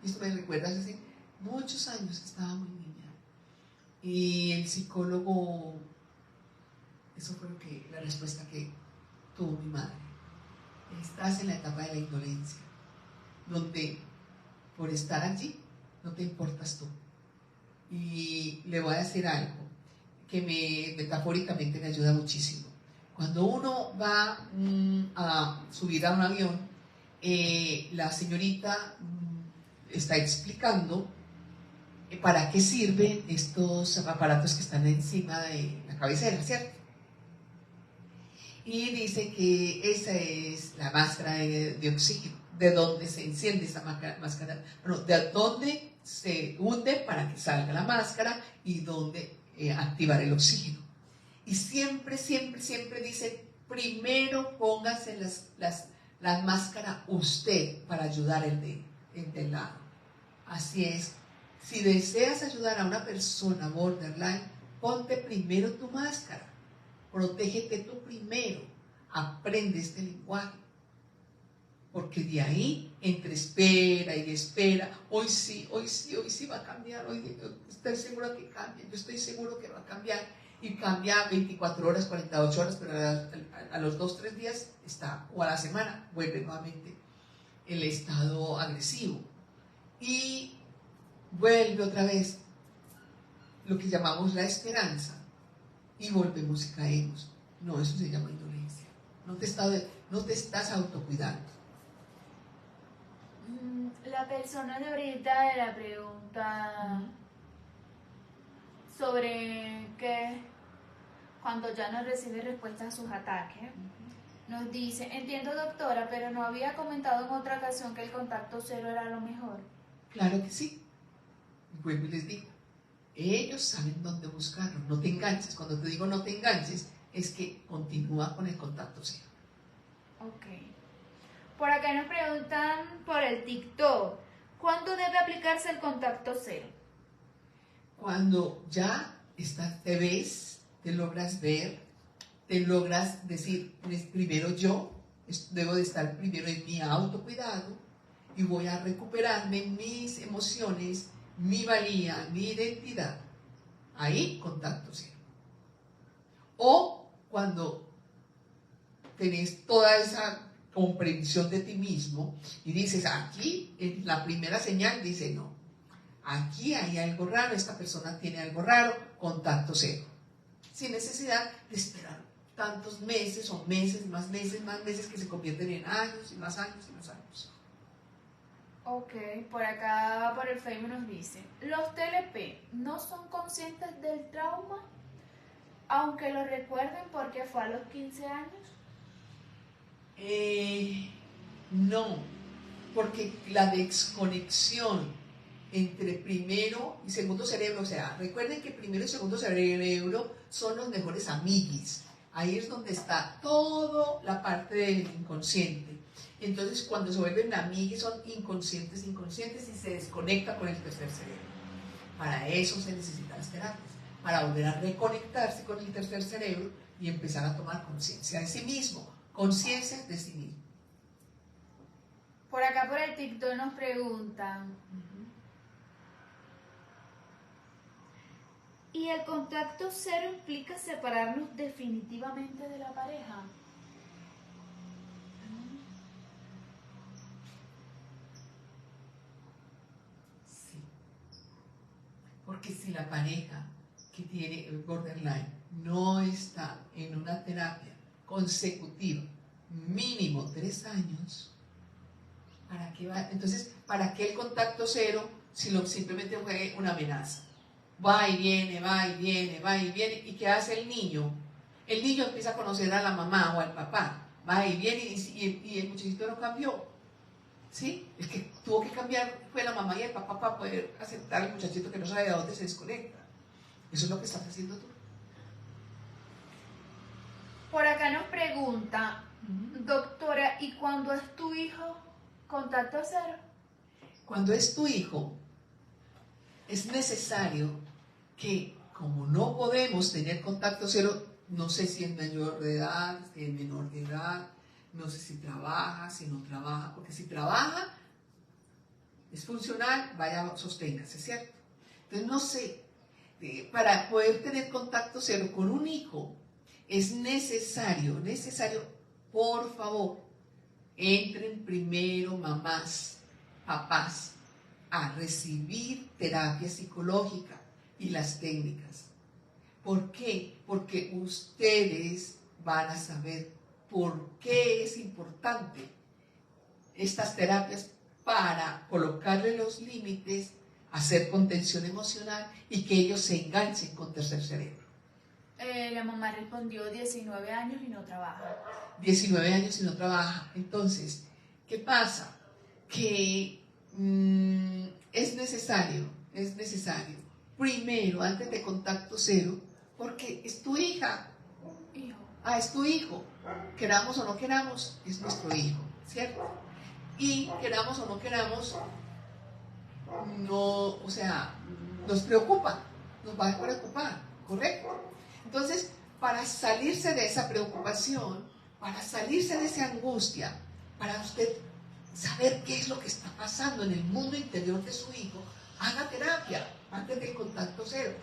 Y esto me recuerda hace muchos años que estaba muy niña. Y el psicólogo, eso fue la respuesta que tuvo mi madre. Estás en la etapa de la indolencia, donde por estar allí no te importas tú. Y le voy a decir algo que metafóricamente me ayuda muchísimo. Cuando uno va a subir a un avión, la señorita está explicando para qué sirven estos aparatos que están encima de la cabecera, ¿cierto? Y dice que esa es la máscara de oxígeno, de donde se enciende esa máscara, bueno, de donde se hunde para que salga la máscara y donde activar el oxígeno. Y siempre, siempre, siempre dice, primero póngase las máscaras usted para ayudar el del lado. Así es, si deseas ayudar a una persona borderline, ponte primero tu máscara. Protégete tú primero, aprende este lenguaje, porque de ahí, entre espera y espera, hoy sí va a cambiar, hoy estoy seguro que cambia, yo estoy seguro que va a cambiar, y cambia 24 horas, 48 horas, pero a los 2-3 días está, o a la semana, vuelve nuevamente el estado agresivo, y vuelve otra vez lo que llamamos la esperanza, y volvemos y caemos. No, eso se llama indolencia. No te estás autocuidando. La persona de ahorita la pregunta sobre que cuando ya no recibe respuesta a sus ataques, nos dice, entiendo doctora, pero no había comentado en otra ocasión que el contacto cero era lo mejor. Claro que sí. Vuelvo y les digo, ellos saben dónde buscarlo. No te enganches. Cuando te digo no te enganches, es que continúa con el contacto cero. Ok. Por acá nos preguntan por el TikTok, ¿cuándo debe aplicarse el contacto cero? Cuando ya te ves, te logras ver, te logras decir, primero yo debo de estar primero en mi autocuidado y voy a recuperarme mis emociones, mi valía, mi identidad. Ahí, contacto cero. O cuando tenés toda esa comprensión de ti mismo y dices, aquí, en la primera señal dice, no, aquí hay algo raro, esta persona tiene algo raro, contacto cero. Sin necesidad de esperar tantos meses o meses, más meses que se convierten en años y más años y más años. Ok, por acá, por el Facebook nos dice, los TLP no son conscientes del trauma, aunque lo recuerden porque fue a los 15 años. No, porque la desconexión entre primero y segundo cerebro, o sea, recuerden que primero y segundo cerebro son los mejores amiguis. Ahí es donde está toda la parte del inconsciente. Entonces, cuando se vuelven amiguis, son inconscientes y se desconecta con el tercer cerebro. Para eso se necesitan las terapias, para volver a reconectarse con el tercer cerebro y empezar a tomar conciencia de sí mismo, conciencia de sí mismo. Por acá por el TikTok nos preguntan, ¿Y el contacto cero implica separarnos definitivamente de la pareja? Sí. Porque si la pareja que tiene el borderline no está en una terapia consecutiva, mínimo 3 años, ¿para qué va? Entonces, ¿para qué el contacto cero si simplemente fue una amenaza? Va y viene, va y viene, va y viene. ¿Y qué hace el niño? El niño empieza a conocer a la mamá o al papá. Va y viene y el muchachito no cambió. ¿Sí? El que tuvo que cambiar fue la mamá y el papá para poder aceptar al muchachito que no sabe de dónde se desconecta. Eso es lo que estás haciendo tú. Por acá nos pregunta, doctora, ¿y cuando es tu hijo, contacto cero? Cuando es tu hijo, es necesario que, como no podemos tener contacto cero, no sé si es mayor de edad, si es menor de edad, no sé si trabaja, si no trabaja, porque si trabaja, es funcional, vaya, sosténgase, ¿cierto? Entonces, no sé, para poder tener contacto cero con un hijo, es necesario, por favor, entren primero mamás, papás, a recibir terapia psicológica y las técnicas. ¿Por qué? Porque ustedes van a saber por qué es importante estas terapias para colocarle los límites, hacer contención emocional y que ellos se enganchen con tercer cerebro. La mamá respondió 19 años y no trabaja. 19 años y no trabaja. Entonces, ¿qué pasa? Que es necesario, primero, antes de contacto cero, porque es tu hija. Hijo. Es tu hijo. Queramos o no queramos, es nuestro hijo, ¿cierto? Y queramos o no queramos, no, o sea, nos preocupa, nos va a preocupar, ¿correcto? Entonces, para salirse de esa preocupación, para salirse de esa angustia, para usted saber qué es lo que está pasando en el mundo interior de su hijo, haga terapia antes del contacto cero.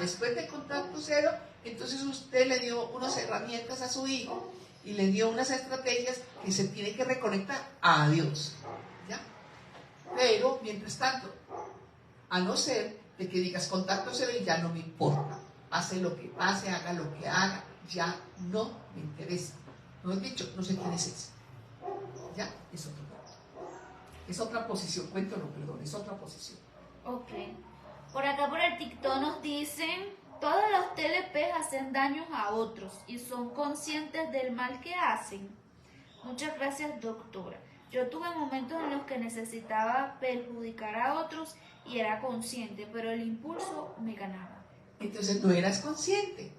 Después del contacto cero, entonces usted le dio unas herramientas a su hijo y le dio unas estrategias que se tiene que reconectar a Dios, ¿ya? Pero, mientras tanto, a no ser de que digas contacto cero y ya no me importa, pase lo que pase, haga lo que haga, ya no me interesa. No he dicho, no sé quién es ese. Ya, es otro. Es otra posición, es otra posición. Ok. Por acá por el TikTok nos dicen, todos los TLP hacen daños a otros y son conscientes del mal que hacen. Muchas gracias, doctora. Yo tuve momentos en los que necesitaba perjudicar a otros y era consciente, pero el impulso me ganaba. Entonces no eras consciente,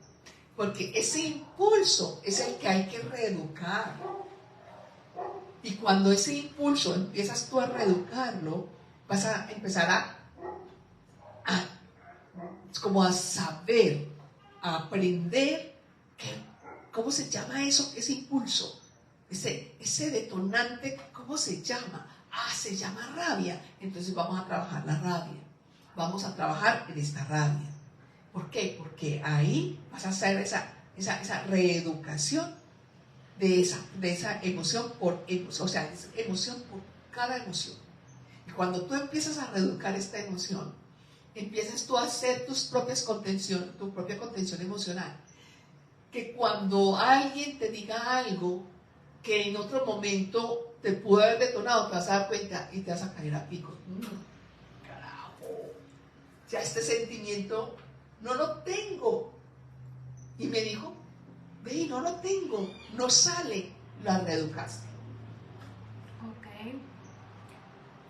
porque ese impulso es el que hay que reeducar. Y cuando ese impulso empiezas tú a reeducarlo, vas a empezar como a saber, a aprender cómo se llama eso, ese impulso, ese detonante, ¿cómo se llama? Se llama rabia. Entonces vamos a trabajar la rabia, vamos a trabajar en esta rabia. ¿Por qué? Porque ahí vas a hacer esa reeducación de esa emoción por emoción, o sea, es emoción por cada emoción. Y cuando tú empiezas a reeducar esta emoción, empiezas tú a hacer tu propia contención emocional. Que cuando alguien te diga algo que en otro momento te pudo haber detonado, te vas a dar cuenta y te vas a caer a picos. Carajo, ya este sentimiento no lo tengo. Y me dijo, ve, no lo tengo, no sale, la reeducaste. Ok.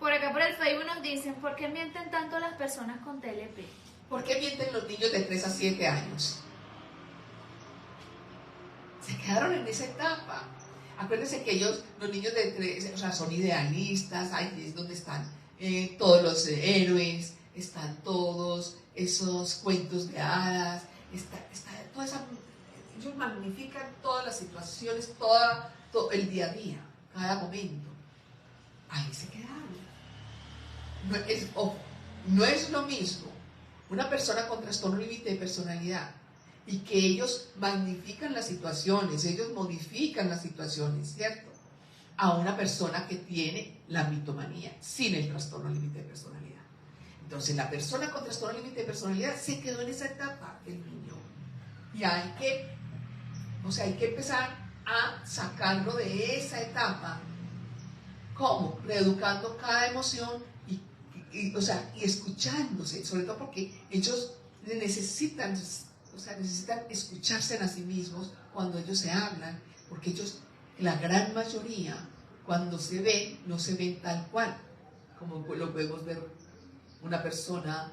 Por acá por el Facebook nos dicen, ¿por qué mienten tanto las personas con TLP? ¿Por qué mienten los niños de 3 a 7 años? Se quedaron en esa etapa. Acuérdense que los niños de 3, o sea, son idealistas, ahí es donde están todos los héroes, están todos esos cuentos de hadas, está toda esa, ellos magnifican todas las situaciones, todo el día a día, cada momento. Ahí se quedaron. No es lo mismo una persona con trastorno límite de personalidad, y que ellos magnifican las situaciones, ellos modifican las situaciones, ¿cierto? A una persona que tiene la mitomanía, sin el trastorno límite de personalidad. Entonces, la persona con trastorno límite de personalidad se quedó en esa etapa, el niño. Y hay que empezar a sacarlo de esa etapa. ¿Cómo? Reeducando cada emoción y escuchándose, sobre todo porque ellos necesitan escucharse a sí mismos cuando ellos se hablan, porque ellos, la gran mayoría, cuando se ven, no se ven tal cual, como lo podemos ver una persona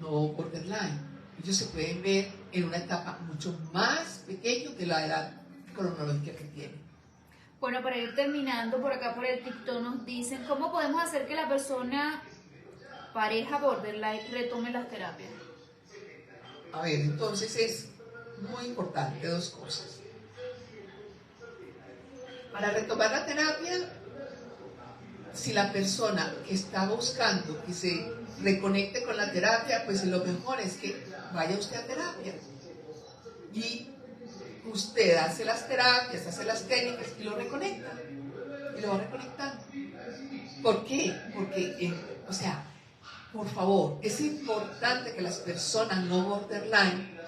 no borderline. Ellos se pueden ver en una etapa mucho más pequeña de la edad cronológica que tienen. Bueno, para ir terminando, por acá por el TikTok nos dicen, ¿cómo podemos hacer que la persona, pareja borderline, retome las terapias? A ver, entonces es muy importante dos cosas. Para retomar la terapia, si la persona que está buscando que se reconecte con la terapia, pues lo mejor es que vaya usted a terapia. Y usted hace las terapias, hace las técnicas y lo reconecta. Y lo va reconectando. ¿Por qué? Porque, por favor, es importante que las personas no borderline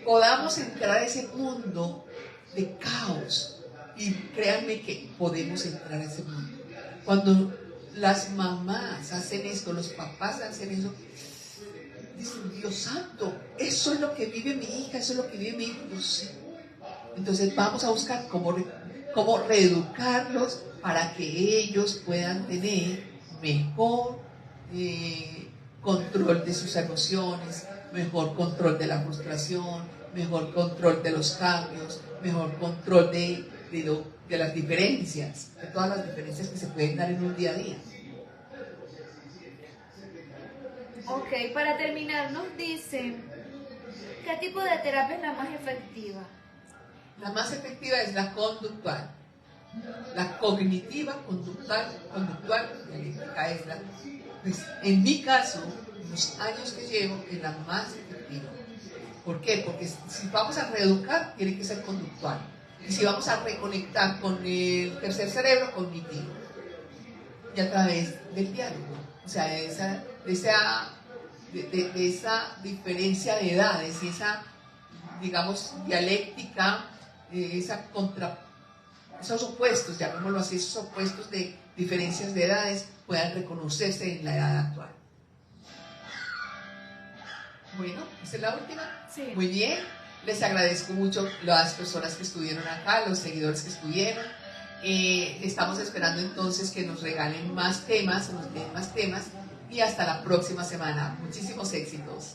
podamos entrar a ese mundo de caos. Y créanme que podemos entrar a ese mundo. Cuando las mamás hacen esto, los papás hacen eso, dicen, Dios santo, eso es lo que vive mi hija, eso es lo que vive mi hijo. Yo sé. Entonces vamos a buscar cómo reeducarlos para que ellos puedan tener mejor control de sus emociones, mejor control de la frustración, mejor control de los cambios, mejor control de las diferencias, de todas las diferencias que se pueden dar en un día a día. Ok, para terminar nos dicen, ¿qué tipo de terapia es la más efectiva? La más efectiva es la conductual. La cognitiva, conductual, dialéctica es pues, en mi caso, los años que llevo, es la más efectiva. ¿Por qué? Porque si vamos a reeducar, tiene que ser conductual. Y si vamos a reconectar con el tercer cerebro, cognitivo. Y a través del diálogo. O sea, de esa diferencia de edades y esa, digamos, dialéctica, esos opuestos, llamémoslo así, esos opuestos de diferencias de edades puedan reconocerse en la edad actual. Bueno, ¿esa es la última? Sí. Muy bien, les agradezco mucho las personas que estuvieron acá, los seguidores que estuvieron. Estamos esperando entonces que nos regalen más temas, nos den más temas y hasta la próxima semana. Muchísimos éxitos.